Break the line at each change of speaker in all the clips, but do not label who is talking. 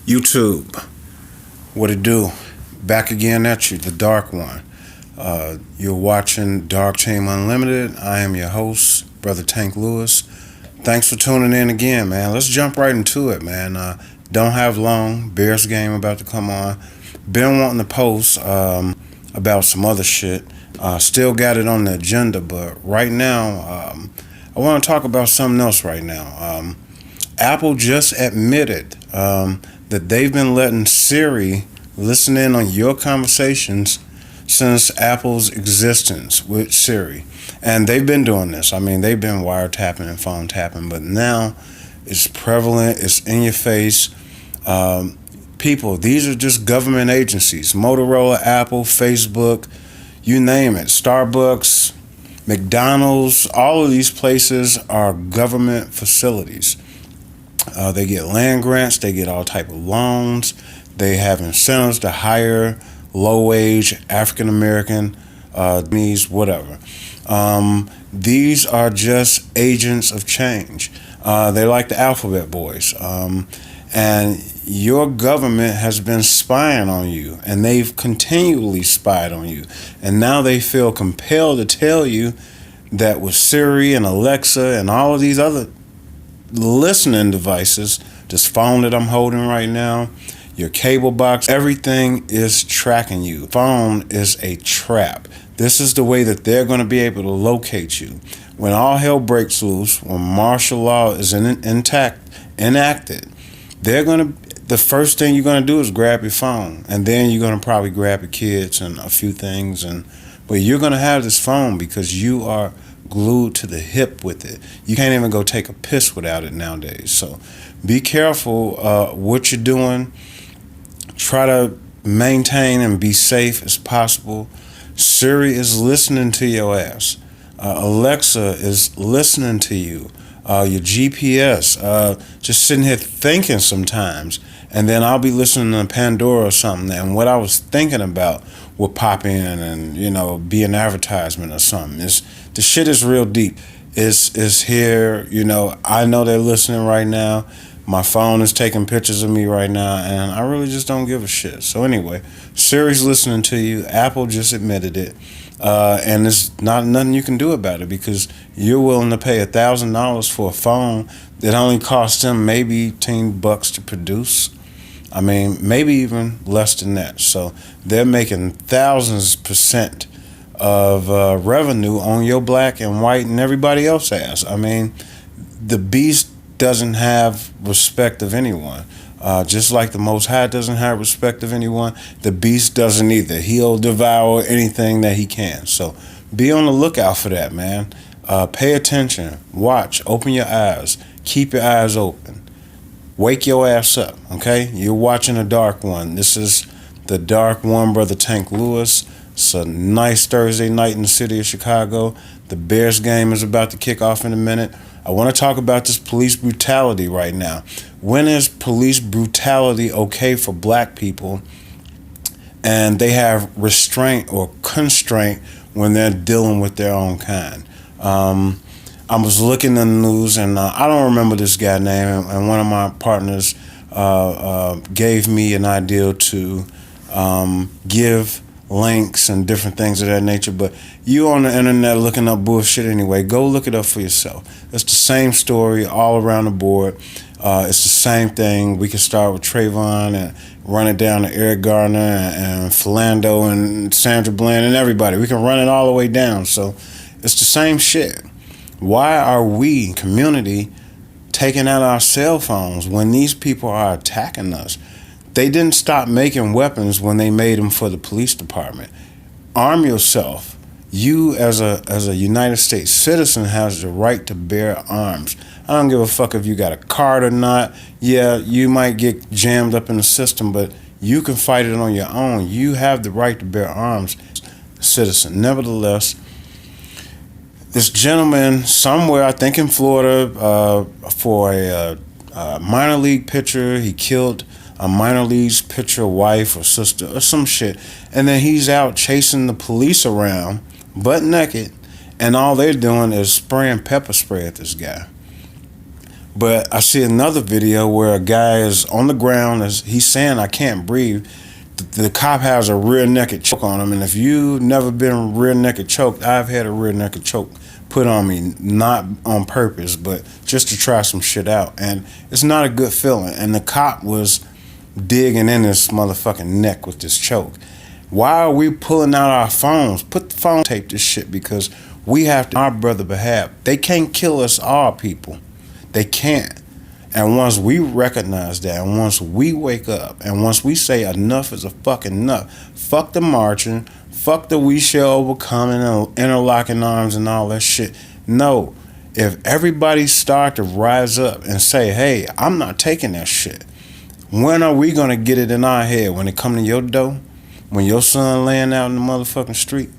YouTube, what it do? Back again at you, the Dark One. You're watching Dark Team Unlimited. I am your host, Brother Tank Lewis. Thanks for tuning in again, man. Let's jump right into it, man. Don't have long. Bears game about to come on. Been wanting to post about some other shit. Still got it on the agenda, but right now, I want to talk about something else right now. Apple just admitted that they've been letting Suri listen in on your conversations since Apple's existence with Siri. And they've been doing this. I mean, they've been wiretapping and phone tapping, but now it's prevalent, it's in your face. People, these are just government agencies. Motorola, Apple, Facebook, you name it. Starbucks, McDonald's, all of these places are government facilities. They get land grants, they get all type of loans, they have incentives to hire low-wage African-American, whatever. These are just agents of change. They're like the alphabet boys. And your government has been spying on you, and they've continually spied on you. And now they feel compelled to tell you that with Siri and Alexa and all of these other listening devices, this phone that I'm holding right now, your cable box, everything is tracking you. Phone is a trap. This is the way that they're going to be able to locate you. When all hell breaks loose, when martial law is enacted, the first thing you're going to do is grab your phone, and then you're going to probably grab your kids and a few things, but you're going to have this phone because you are glued to the hip with it. You can't even go take a piss without it nowadays. So be careful what you're doing. Try to maintain and be safe as possible. Siri is listening to your ass. Alexa is listening to you. Your GPS, just sitting here thinking sometimes, and then I'll be listening to Pandora or something, and what I was thinking about will pop in and, be an advertisement or something. The shit is real deep. It's here, I know they're listening right now. My phone is taking pictures of me right now, and I really just don't give a shit. So anyway, Siri's listening to you. Apple just admitted it. And there's nothing you can do about it because you're willing to pay $1,000 for a phone that only costs them maybe $10 to produce. I mean, maybe even less than that. So they're making thousands % of revenue on your black and white and everybody else ass. I mean, the beast doesn't have respect of anyone. Just like the Most High doesn't have respect of anyone, the beast doesn't either. He'll devour anything that he can. So be on the lookout for that, man. Pay attention. Watch. Open your eyes. Keep your eyes open. Wake your ass up, okay? You're watching the Dark One. This is the Dark One, Brother Tank Lewis. It's a nice Thursday night in the city of Chicago. The Bears game is about to kick off in a minute. I want to talk about this police brutality right now. When is police brutality okay for black people and they have restraint or constraint when they're dealing with their own kind? I was looking in the news, and I don't remember this guy's name, and one of my partners gave me an idea to give links and different things of that nature, but you on the internet looking up bullshit anyway, go look it up for yourself. It's the same story all around the board. It's the same thing. We can start with Trayvon and run it down to Eric Garner and Philando and Sandra Bland and everybody. We can run it all the way down. So it's the same shit. Why are we, community, taking out our cell phones when these people are attacking us? They didn't stop making weapons when they made them for the police department. Arm yourself. You, as a United States citizen, has the right to bear arms. I don't give a fuck if you got a card or not. Yeah, you might get jammed up in the system, but you can fight it on your own. You have the right to bear arms, citizen. Nevertheless, this gentleman somewhere, I think in Florida, for a minor league pitcher, he killed a minor league pitcher wife or sister or some shit, and then he's out chasing the police around butt naked, and all they're doing is spraying pepper spray at this guy. But I see another video where a guy is on the ground, he's saying, I can't breathe. The cop has a rear naked choke on him, and if you've never been rear naked choked, I've had a rear naked choke put on me, not on purpose, but just to try some shit out, and it's not a good feeling. And the cop was digging in his motherfucking neck with this choke. Why are we pulling out our phones? Put the phone, tape this shit, because we have to, on our brother behalf. They can't kill us all, people. They can't. And once we recognize that, and once we wake up, and once we say enough is a fucking enough, fuck the marching, fuck the we shall overcome and interlocking arms and all that shit. No. If everybody start to rise up and say, hey, I'm not taking that shit, when are we going to get it in our head? When it come to your door? When your son laying out in the motherfucking street?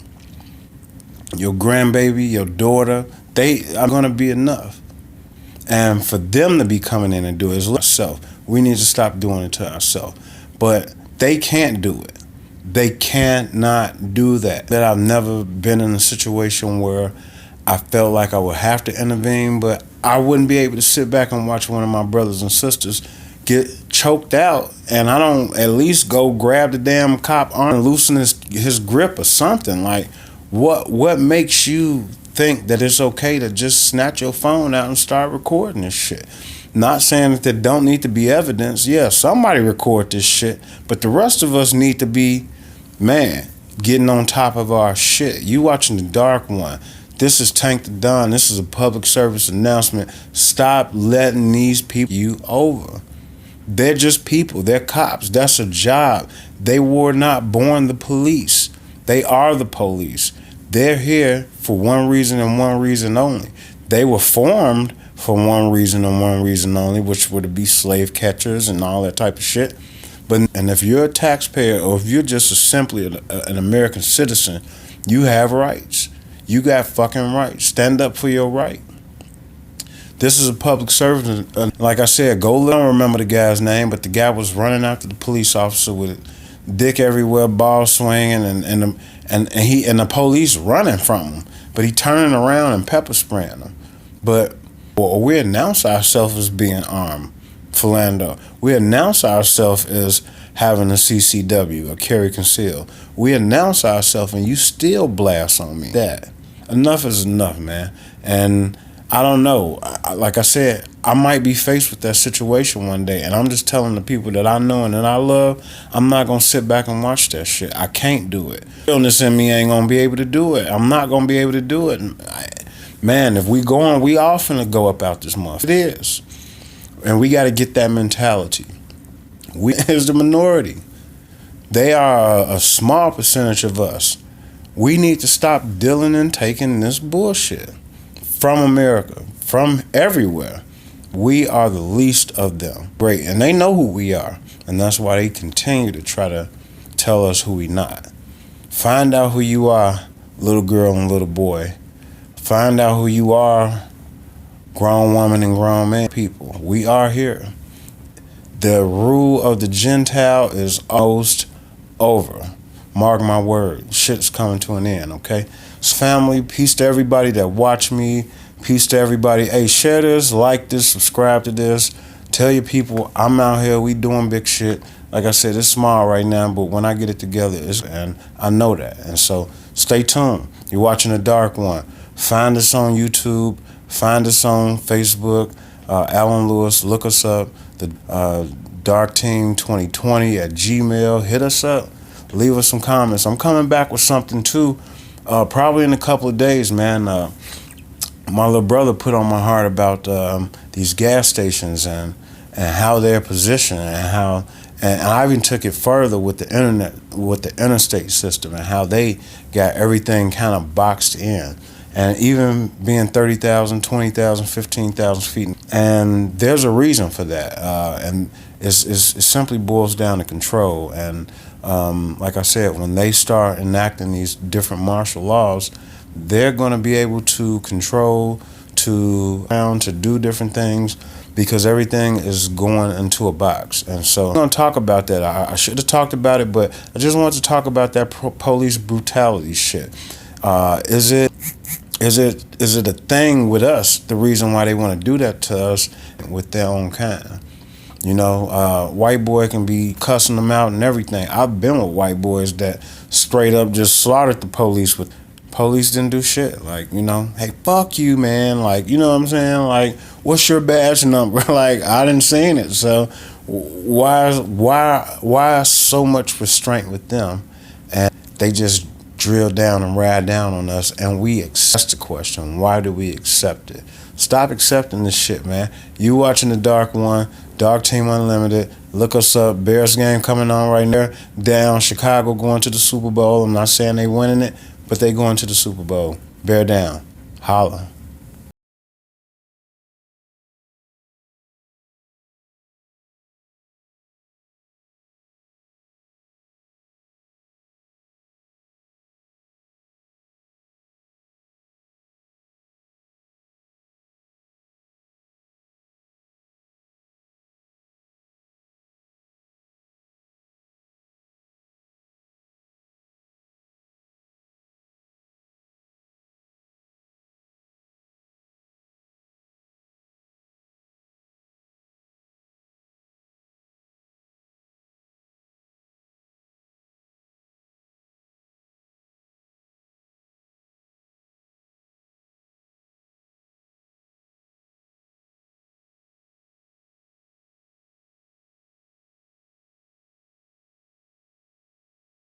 Your grandbaby, your daughter, they are going to be enough. And for them to be coming in and do it is ourselves. We need to stop doing it to ourselves. But they can't do it. They cannot do that. That I've never been in a situation where I felt like I would have to intervene, but I wouldn't be able to sit back and watch one of my brothers and sisters get choked out, and I don't at least go grab the damn cop arm and loosen his grip or something. Like, what makes you think that it's okay to just snatch your phone out and start recording this shit? Not saying that there don't need to be evidence. Yeah, somebody record this shit, but the rest of us need to be, man, getting on top of our shit. You watching The Dark One. This is Tank the Don. This is a public service announcement. Stop letting these people you over. They're just people. They're cops. That's a job. They were not born the police. They are the police. They're here for one reason and one reason only. They were formed for one reason and one reason only, which would be slave catchers and all that type of shit. And if you're a taxpayer, or if you're just simply an American citizen, you have rights. You got fucking rights. Stand up for your right. This is a public service. Like I said, I don't remember the guy's name, but the guy was running after the police officer with dick everywhere, ball swinging, and the police running from him. But he turning around and pepper spraying them. But we announce ourselves as being armed, Philando. We announce ourselves as having a CCW, a carry conceal. We announce ourselves, and you still blast on me. That enough is enough, man. And I don't know. Like I said, I might be faced with that situation one day, and I'm just telling the people that I know and that I love, I'm not going to sit back and watch that shit. I can't do it. Illness in me ain't going to be able to do it. I'm not going to be able to do it. Man, if we going, we all finna go up out this month. It is. And we got to get that mentality. We is the minority. They are a small percentage of us. We need to stop dealing and taking this bullshit from America, from everywhere. We are the least of them. Great. And they know who we are. And that's why they continue to try to tell us who we not. Find out who you are, little girl and little boy. Find out who you are, grown woman and grown man. People, we are here. The rule of the Gentile is almost over. Mark my word. Shit's coming to an end, okay? Family, peace to everybody that watch me. Peace to everybody. Hey, share this, like this, subscribe to this. Tell your people I'm out here. We doing big shit. Like I said, it's small right now, but when I get it together, and I know that. And so stay tuned. You're watching The Dark One. Find us on YouTube. Find us on Facebook. Alan Lewis. Look us up. The Dark Team 2020 at Gmail. Hit us up. Leave us some comments. I'm coming back with something too. Probably in a couple of days, man. My little brother put on my heart about these gas stations and how they're positioned and I even took it further with the internet, with the interstate system and how they got everything kind of boxed in. And even being 30,000, 20,000, 15,000 feet. And there's a reason for that. And it simply boils down to control. And like I said, when they start enacting these different martial laws, they're going to be able to control, to do different things because everything is going into a box. And so I'm going to talk about that. I should have talked about it, but I just wanted to talk about that police brutality shit. Is Is it a thing with us? The reason why they want to do that to us with their own kind. You know, white boy can be cussing them out and everything. I've been with white boys that straight up just slaughtered the police. With police didn't do shit. Like, you know, hey, fuck you, man. Like, you know what I'm saying? Like, what's your badge number? Like, I didn't see it. So why so much restraint with them? And they just drill down and ride down on us, and we accept the question. Why do we accept it? Stop accepting this shit, man. You watching the Dark One, Dark Team Unlimited. Look us up. Bears game coming on right there. Down. Chicago going to the Super Bowl. I'm not saying they winning it, but they going to the Super Bowl. Bear down. Holla.